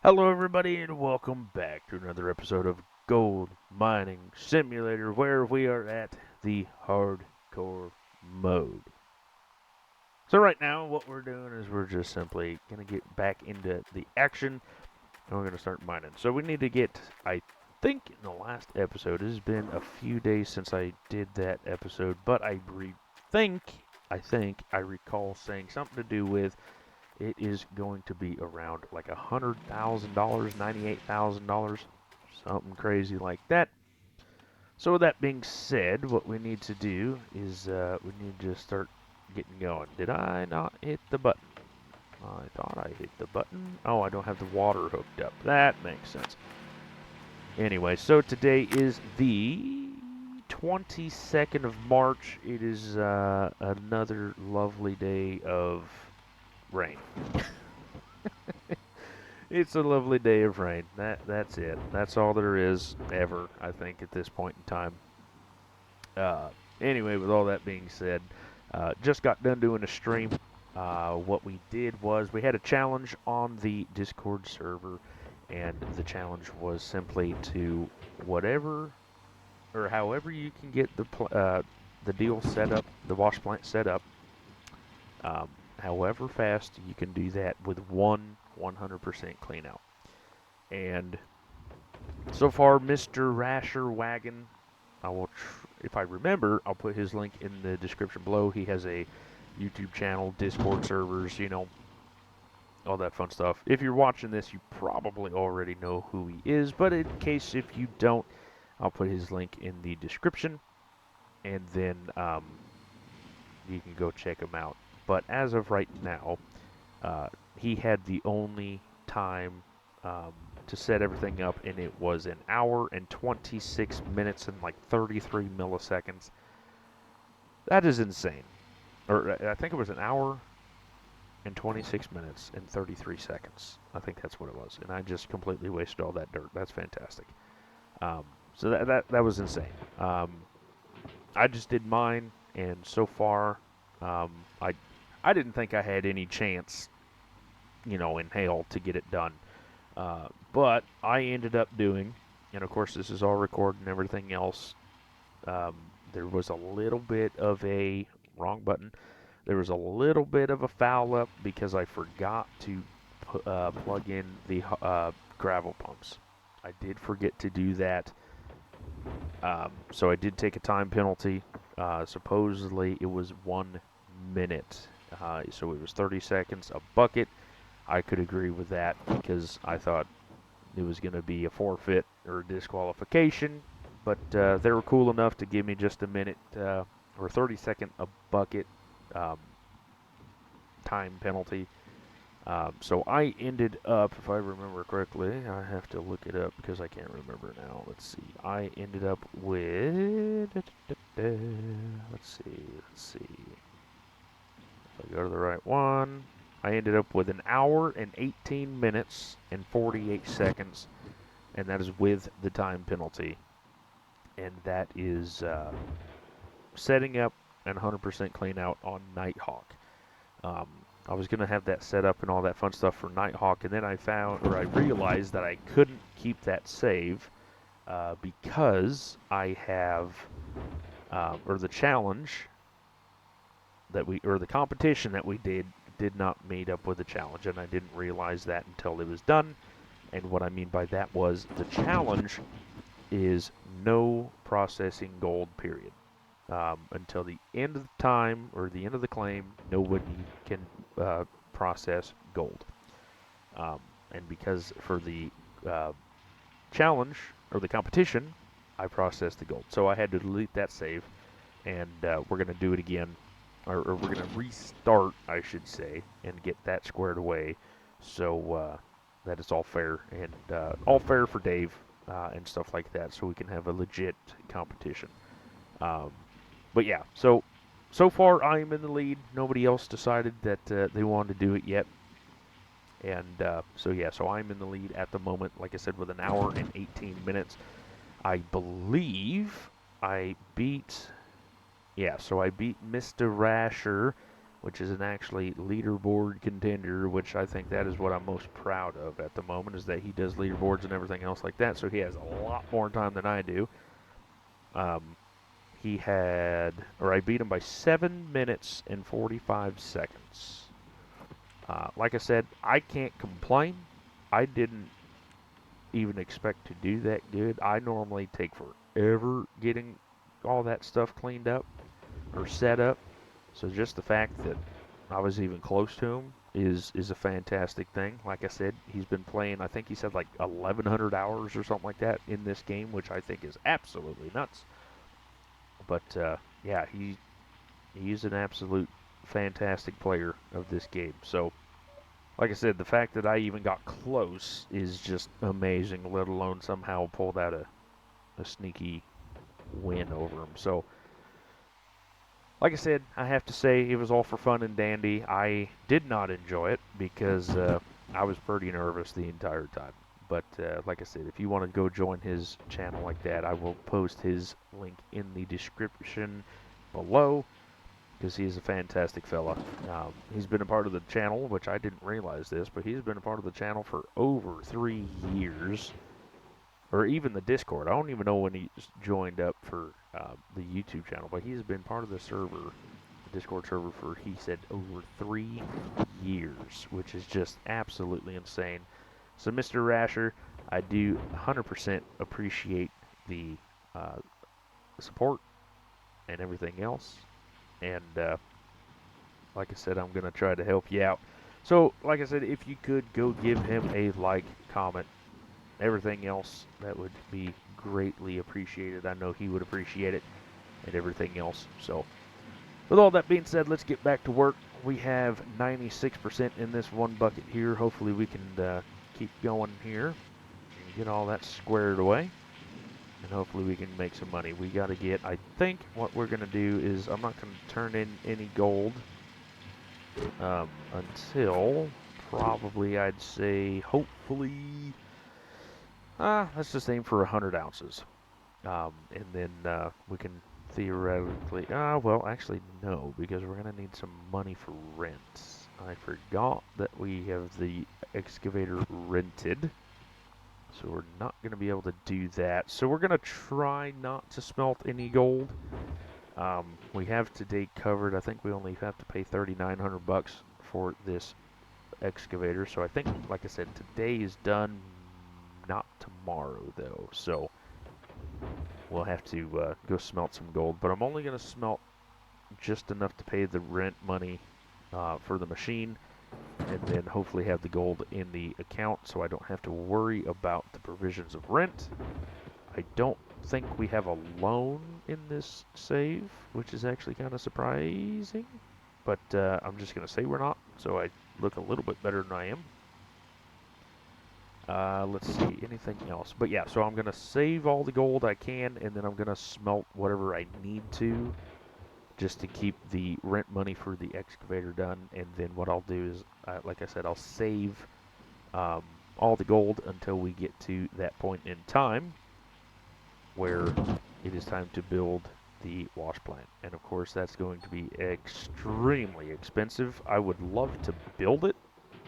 Hello, everybody, and welcome back to another episode of Gold Mining Simulator, where we are at the hardcore mode. So right now, what we're doing is we're just simply going to get back into the action, and we're going to start mining. So we need to get, I think in the last episode, it has been a few days since I did that episode, but I recall saying something to do with it is going to be around like $100,000, $98,000, something crazy like that. So with that being said, what we need to do is we need to start getting going. Did I not hit the button? I thought I hit the button. Oh, I don't have the water hooked up. That makes sense. Anyway, so today is the 22nd of March. It is another lovely day of rain. It's a lovely day of rain. That's it. That's all there is ever, I think, at this point in time. Uh, anyway, with all that being said, just got done doing a stream. What we did was we had a challenge on the Discord server, and the challenge was simply to whatever or however you can get the deal set up, the wash plant set up. Um, However fast you can do that with one 100% clean out. And so far, Mr. Rasher Wagon, if I remember, I'll put his link in the description below. He has a YouTube channel, Discord servers, all that fun stuff. If you're watching this, you probably already know who he is, but in case if you don't, I'll put his link in the description, and then you can go check him out. But as of right now, he had the only time to set everything up, and it was an hour and 26 minutes and like 33 milliseconds. That is insane. Or I think it was an hour and 26 minutes and 33 seconds. I think that's what it was. And I just completely wasted all that dirt. That's fantastic. So that was insane. I just did mine, and so far, um, I I didn't think I had any chance, in hell to get it done. But I ended up doing, and of course this is all recorded and everything else. Um, there was a little bit of a wrong button. There was a little bit of a foul up because I forgot to plug in the gravel pumps. I did forget to do that. So I did take a time penalty. Supposedly it was 1 minute. So it was 30 seconds a bucket. I could agree with that because I thought it was going to be a forfeit or a disqualification, but they were cool enough to give me just a minute or 30-second a bucket um, time penalty. So I ended up, if I remember correctly, I have to look it up because I can't remember now. Let's see. I ended up with, let's see. If I go to the right one, I ended up with an hour and 18 minutes and 48 seconds, and that is with the time penalty. And that is setting up and 100% clean out on Nighthawk. I was going to have that set up and all that fun stuff for Nighthawk, and then I realized that I couldn't keep that save because I have, or the challenge or the competition that we did not meet up with the challenge, and I didn't realize that until it was done. And what I mean by that was the challenge is no processing gold, period. Until the end of the time or the end of the claim, nobody can process gold. And because for the challenge or the competition, I processed the gold. So I had to delete that save, and we're going to do it again, or we're going to restart, I should say, and get that squared away. So that it's all fair and all fair for Dave and stuff like that, so we can have a legit competition. But yeah, so far I'm in the lead. Nobody else decided that they wanted to do it yet. And so I'm in the lead at the moment, like I said, with an hour and 18 minutes. I believe I beat, so I beat Mr. Rasher which is an actually leaderboard contender, which I think that is what I'm most proud of at the moment, is that he does leaderboards and everything else like that, so he has a lot more time than I do. He had, or I beat him by 7 minutes and 45 seconds. Like I said, I can't complain. I didn't even expect to do that good. I normally take forever getting all that stuff cleaned up or set up. So just the fact that I was even close to him is a fantastic thing. Like I said, he's been playing, I think he said like 1,100 hours or something like that in this game, which I think is absolutely nuts. But yeah, he's an absolute fantastic player of this game. So like I said, the fact that I even got close is just amazing, let alone somehow pulled out a sneaky win over him. So, like I said, I have to say it was all for fun and dandy. I did not enjoy it because I was pretty nervous the entire time. But like I said, if you want to go join his channel like that, I will post his link in the description below, because he's a fantastic fella. He's been a part of the channel, which I didn't realize this, but he's been a part of the channel for over 3 years, or even the Discord. I don't even know when he joined up for the YouTube channel, but he's been part of the server, the Discord server, for, he said, over 3 years, which is just absolutely insane. So, Mr. Rasher, I do 100% appreciate the support and everything else. And like I said, I'm going to try to help you out. So, like I said, if you could go give him a like, comment, everything else, that would be greatly appreciated. I know he would appreciate it and everything else. So, with all that being said, let's get back to work. We have 96% in this one bucket here. Hopefully we can keep going here and get all that squared away. And hopefully we can make some money. We got to get, I think what we're going to do is, I'm not going to turn in any gold until probably, I'd say, hopefully, let's just aim for 100 ounces. And then we can theoretically, well, actually, no, because we're going to need some money for rent. I forgot that we have the excavator rented, so we're not going to be able to do that. So we're going to try not to smelt any gold. We have today covered. I think we only have to pay 3,900 bucks for this excavator. So I think, like I said, today is done. Not tomorrow though. So we'll have to go smelt some gold. But I'm only going to smelt just enough to pay the rent money for the machine, and then hopefully have the gold in the account so I don't have to worry about the provisions of rent. I don't think we have a loan in this save, which is actually kind of surprising, but I'm just going to say we're not, so I look a little bit better than I am. Let's see, anything else? But yeah, so I'm going to save all the gold I can, and then I'm going to smelt whatever I need to, just to keep the rent money for the excavator done. And then what I'll do is, like I said, I'll save all the gold until we get to that point in time where it is time to build the wash plant. And of course, that's going to be extremely expensive. I would love to build it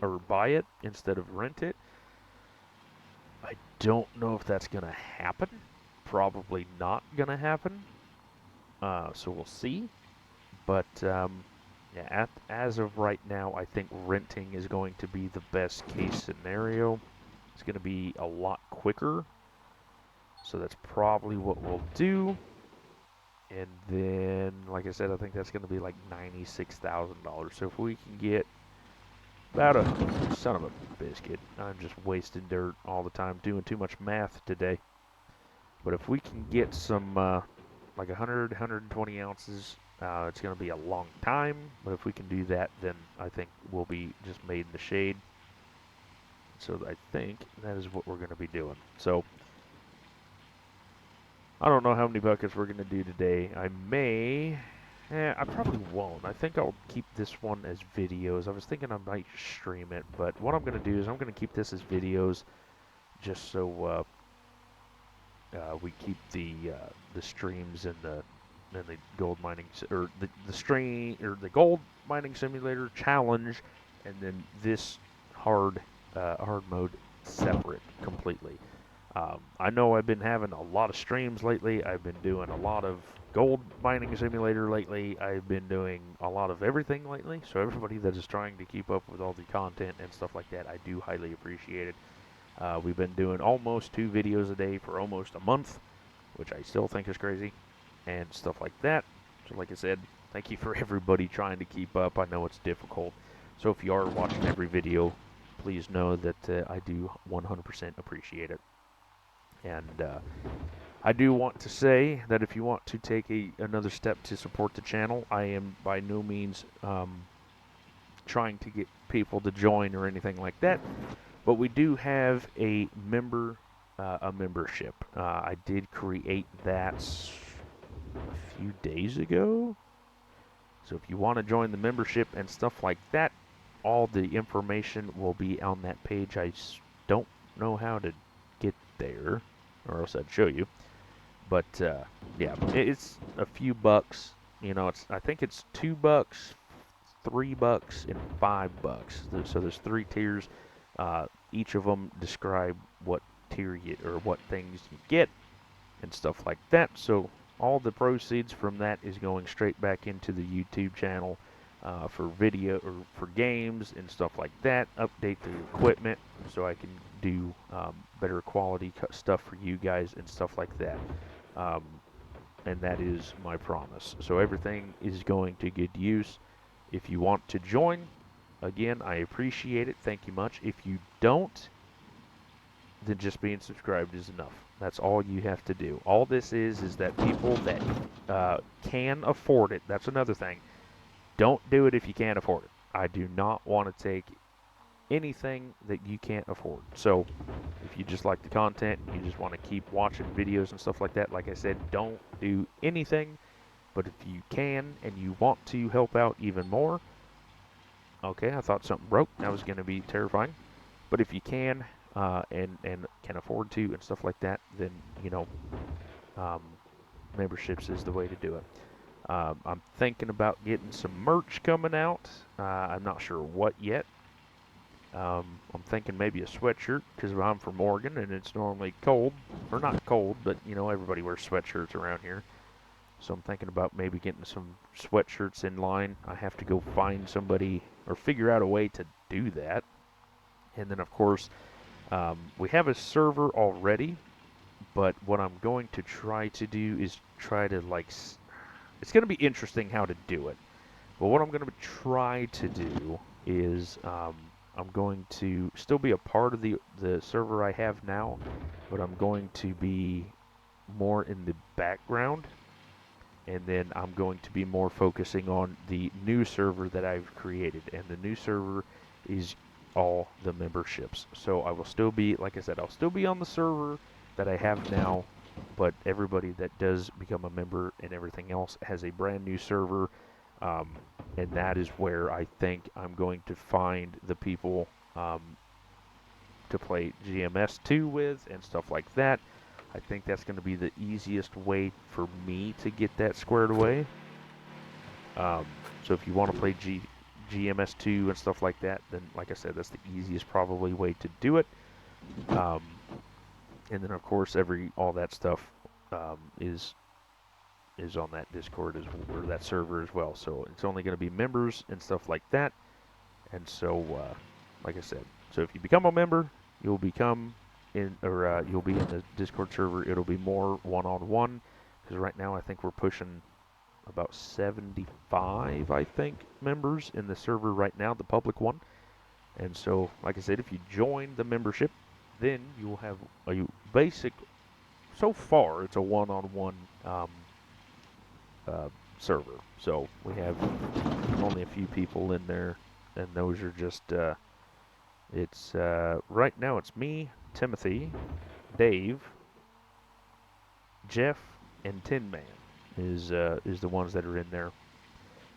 or buy it instead of rent it. I don't know if that's going to happen. Probably not going to happen. So we'll see. But yeah, as of right now, I think renting is going to be the best case scenario. It's going to be a lot quicker. So that's probably what we'll do. And then, like I said, I think that's going to be like $96,000. So if we can get about a son of a biscuit, I'm just wasting dirt all the time, doing too much math today. But if we can get some like 100, 120 ounces, it's going to be a long time. But if we can do that, then I think we'll be just made in the shade. So I think that is what we're going to be doing. So I don't know how many buckets we're going to do today. I may... I probably won't. I think I'll keep this one as videos. I was thinking I might stream it, but what I'm going to do is I'm going to keep this as videos just so we keep the streams and the and the gold mining or the stream or the gold mining simulator challenge, and then this hard hard mode separate completely. I know I've been having a lot of streams lately. I've been doing a lot of gold mining simulator lately. I've been doing a lot of everything lately. So everybody that is trying to keep up with all the content and stuff like that, I do highly appreciate it. We've been doing almost 2 videos a day for almost a month, which I still think is crazy, and stuff like that. So like I said, thank you for everybody trying to keep up. I know it's difficult. So if you are watching every video, please know that I do 100% appreciate it. And I do want to say that if you want to take another step to support the channel, I am by no means trying to get people to join or anything like that. But we do have a membership. I did create that a few days ago. So if you want to join the membership and stuff like that, all the information will be on that page. I don't know how to get there, or else I'd show you. But yeah, it's a few bucks. You know, I think it's $2, $3, and $5. So there's 3 tiers. Each of them describe what tier you or what things you get and stuff like that. So all the proceeds from that is going straight back into the YouTube channel for video or for games and stuff like that. Update the equipment so I can do better quality stuff for you guys and stuff like that. And that is my promise. So everything is going to good use. If you want to join, again, I appreciate it. Thank you much. If you don't, then just being subscribed is enough. That's all you have to do. All this is that people that can afford it, that's another thing. Don't do it if you can't afford it. I do not want to take anything that you can't afford. So if you just like the content, you just want to keep watching videos and stuff like that, like I said, don't do anything. But if you can and you want to help out even more, okay, I thought something broke. That was going to be terrifying. But if you can and can afford to and stuff like that, then, you know, memberships is the way to do it. I'm thinking about getting some merch coming out. I'm not sure what yet. I'm thinking maybe a sweatshirt because I'm from Oregon and it's normally cold. Or not cold, but, you know, everybody wears sweatshirts around here. So I'm thinking about maybe getting some sweatshirts in line. I have to go find somebody or figure out a way to do that. And then, of course, we have a server already, but what I'm going to try to do is try to, like, it's going to be interesting how to do it. But what I'm going to try to do is I'm going to still be a part of the server I have now, but I'm going to be more in the background. And then I'm going to be more focusing on the new server that I've created. And the new server is all the memberships. So I will still be, like I said, I'll still be on the server that I have now, but everybody that does become a member and everything else has a brand new server. And that is where I think I'm going to find the people to play GMS2 with and stuff like that. I think that's going to be the easiest way for me to get that squared away. So if you want to play GMS2 and stuff like that, then like I said, that's the easiest probably way to do it. And then of course all that stuff is on that Discord or that server as well. So it's only going to be members and stuff like that. And so, like I said, so if you become a member, you'll become you'll be in the Discord server. It'll be more one-on-one, because right now I think we're pushing about 75, I think, members in the server right now, the public one. And so, like I said, if you join the membership, then you will have a basic. So far, it's a one-on-one server. So we have only a few people in there, and those are just. It's right now. It's me, Timothy, Dave, Jeff, and Tinman is the ones that are in there.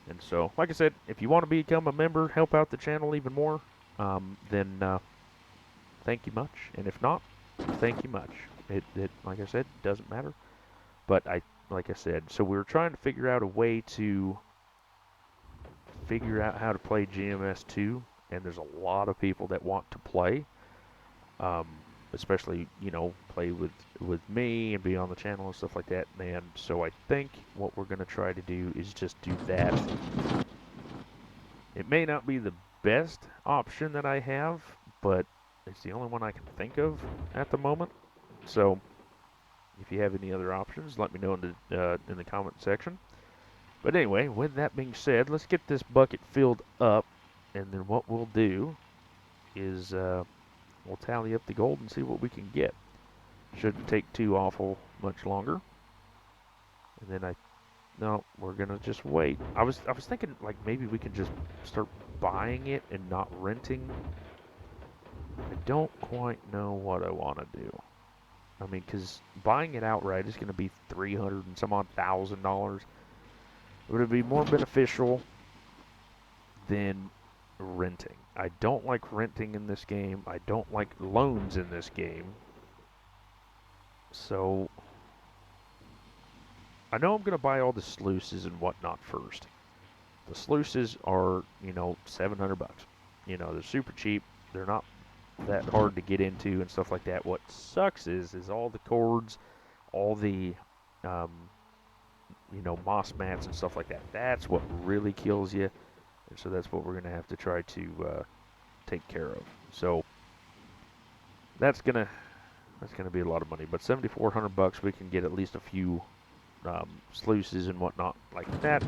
And so, like I said, if you want to become a member, help out the channel even more, then thank you much. And if not, thank you much. It like I said, doesn't matter. But I like I said, so we were trying to figure out a way to figure out how to play GMS2, and there's a lot of people that want to play, um, especially play with me and be on the channel and stuff like that. And so I think what we're gonna try to do is just do that. It may not be the best option that I have, but it's the only one I can think of at the moment. So if you have any other options, let me know in the comment section. But anyway, with that being said, let's get this bucket filled up, and then what we'll do is we'll tally up the gold and see what we can get. Shouldn't take too awful much longer. And then no, we're gonna just wait. I was thinking like maybe we can just start buying it and not renting. I don't quite know what I want to do. I mean, because buying it outright is going to be $300 and some odd $1,000. Would it be more beneficial than renting? I don't like renting in this game. I don't like loans in this game. So I know I'm going to buy all the sluices and whatnot first. The sluices are, 700 bucks. They're super cheap. They're not that hard to get into and stuff like that. What sucks is all the cords, all the, um, moss mats and stuff like that. That's what really kills you. And so that's what we're going to have to try to take care of. So that's gonna be a lot of money. But 7,400 bucks, we can get at least a few sluices and whatnot like that.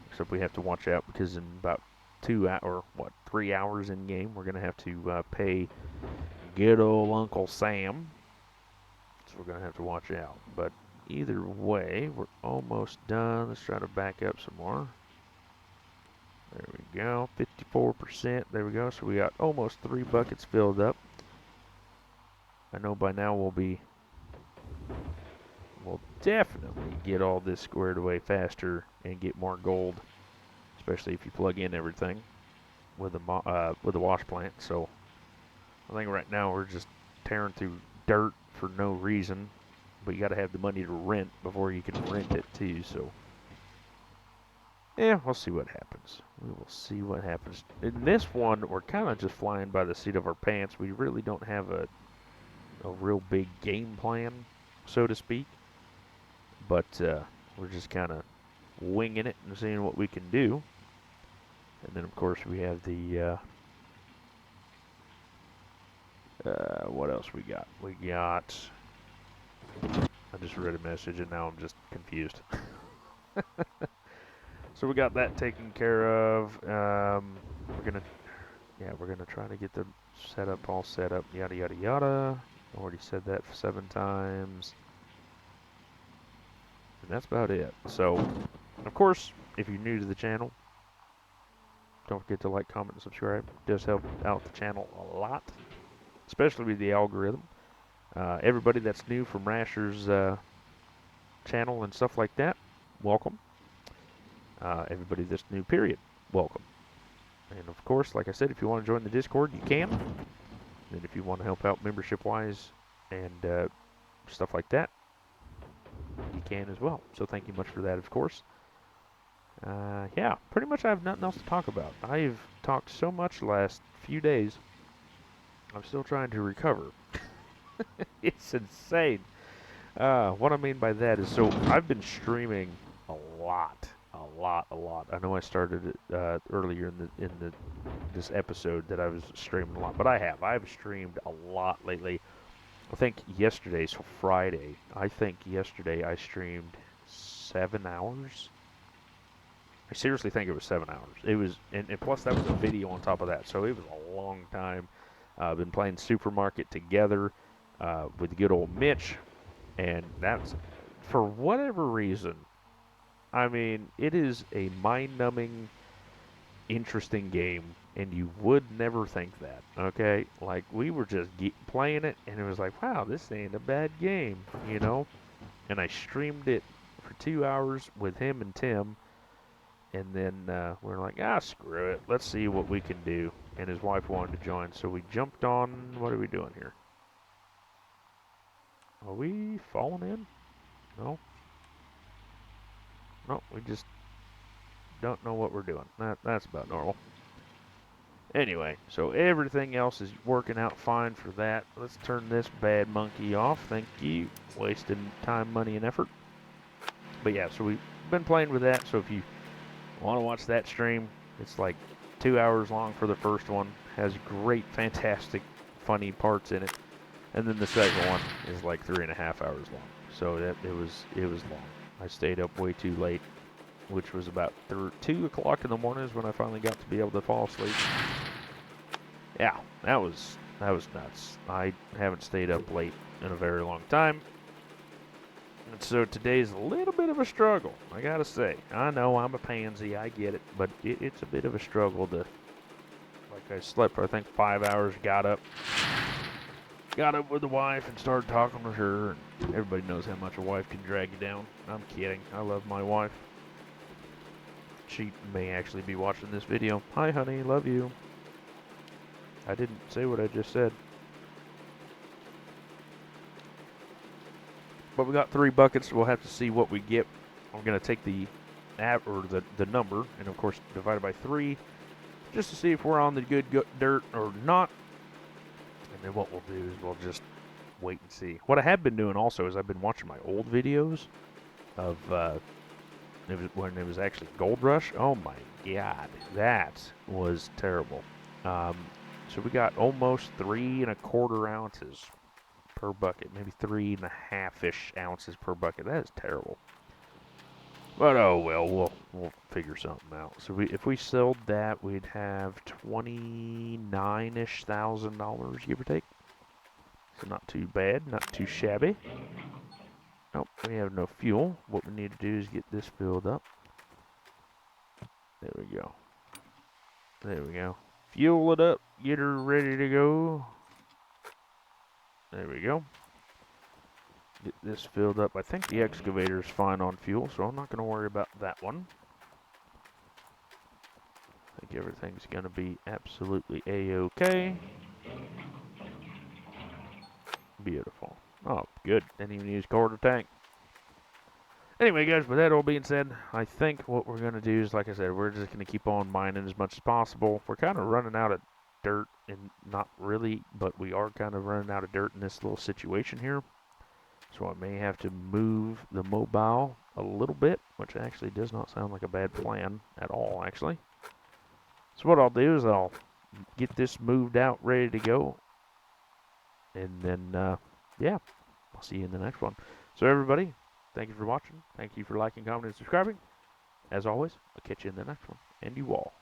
Except we have to watch out because in about 3 hours in game, we're gonna have to pay good old Uncle Sam. So we're gonna have to watch out. But either way, we're almost done. Let's try to back up some more. There we go, 54%. There we go. So we got almost 3 buckets filled up. I know by now we'll definitely get all this squared away faster and get more gold, especially if you plug in everything with the wash plant. So I think right now we're just tearing through dirt for no reason, but you got to have the money to rent before you can rent it too. So yeah, we'll see what happens. We will see what happens. In this one, we're kind of just flying by the seat of our pants. We really don't have a real big game plan, so to speak. But we're just kind of winging it and seeing what we can do. And then, of course, we have the what else we got? We got. I just read a message and now I'm just confused. So we got that taken care of. We're gonna try to get the setup all set up. Yada yada yada. Already said that 7 times. And that's about it. So, of course, if you're new to the channel, don't forget to like, comment, and subscribe. It does help out the channel a lot, especially with the algorithm. Everybody that's new from Rasher's channel and stuff like that, welcome. Everybody that's new, period, welcome. And of course, like I said, if you want to join the Discord, you can. And if you want to help out membership-wise and stuff like that, you can as well. So thank you much for that, of course. Yeah, pretty much I have nothing else to talk about. I've talked so much the last few days. I'm still trying to recover. It's insane. What I mean by that is, so I've been streaming a lot. I know I started it earlier in this episode that I was streaming a lot, but I've streamed a lot lately. I think yesterday, so Friday, I streamed 7 hours. I seriously think it was 7 hours. It was, and plus that was a video on top of that, so it was a long time. I've been playing Supermarket together with good old Mitch, and that's, for whatever reason, I mean, it is a mind-numbing, interesting game, and you would never think that, okay? Like, we were just playing it, and it was like, wow, this ain't a bad game, And I streamed it for 2 hours with him and Tim, and then we're like, screw it. Let's see what we can do. And his wife wanted to join, so we jumped on. What are we doing here? Are we falling in? No. No, we just don't know what we're doing. That's about normal. Anyway, so everything else is working out fine for that. Let's turn this bad monkey off. Thank you. Wasting time, money, and effort. But yeah, so we've been playing with that. So if you want to watch that stream, it's like 2 hours long for the first one. Has great, fantastic, funny parts in it. And then the second one is like 3.5 hours long. So it was long. I stayed up way too late, which was about 2 o'clock in the morning is when I finally got to be able to fall asleep. Yeah, that was nuts. I haven't stayed up late in a very long time. And so today's a little bit of a struggle, I gotta say. I know I'm a pansy, I get it, but it's a bit of a struggle to, like, I slept for I think 5 hours, got up with the wife and started talking with her, and everybody knows how much a wife can drag you down. I'm kidding, I love my wife. She may actually be watching this video. Hi honey, love you. I didn't say what I just said. But we got 3 buckets. We'll have to see what we get. I'm going to take the the number, and of course divide it by 3, just to see if we're on the good dirt or not. And then what we'll do is we'll just wait and see. What I have been doing also is I've been watching my old videos of when it was actually Gold Rush. Oh my god, that was terrible. So we got almost 3.25 ounces per bucket, maybe 3.5-ish ounces per bucket. That is terrible. But oh well, we'll figure something out. So if we sold that, we'd have $29-ish thousand, give or take. So not too bad, not too shabby. Nope, we have no fuel. What we need to do is get this filled up. There we go. There we go. Fuel it up, get her ready to go. There we go. Get this filled up. I think the excavator's fine on fuel, so I'm not going to worry about that one. I think everything's going to be absolutely A-okay. Beautiful. Oh, good. Didn't even use quarter tank. Anyway, guys, with that all being said, I think what we're going to do is, like I said, we're just going to keep on mining as much as possible. We're kind of running out of dirt, and not really, but we are kind of running out of dirt in this little situation here. So I may have to move the mobile a little bit, which actually does not sound like a bad plan at all, actually. So what I'll do is I'll get this moved out, ready to go. And then, yeah, I'll see you in the next one. So everybody, thank you for watching. Thank you for liking, commenting, and subscribing. As always, I'll catch you in the next one. And you all.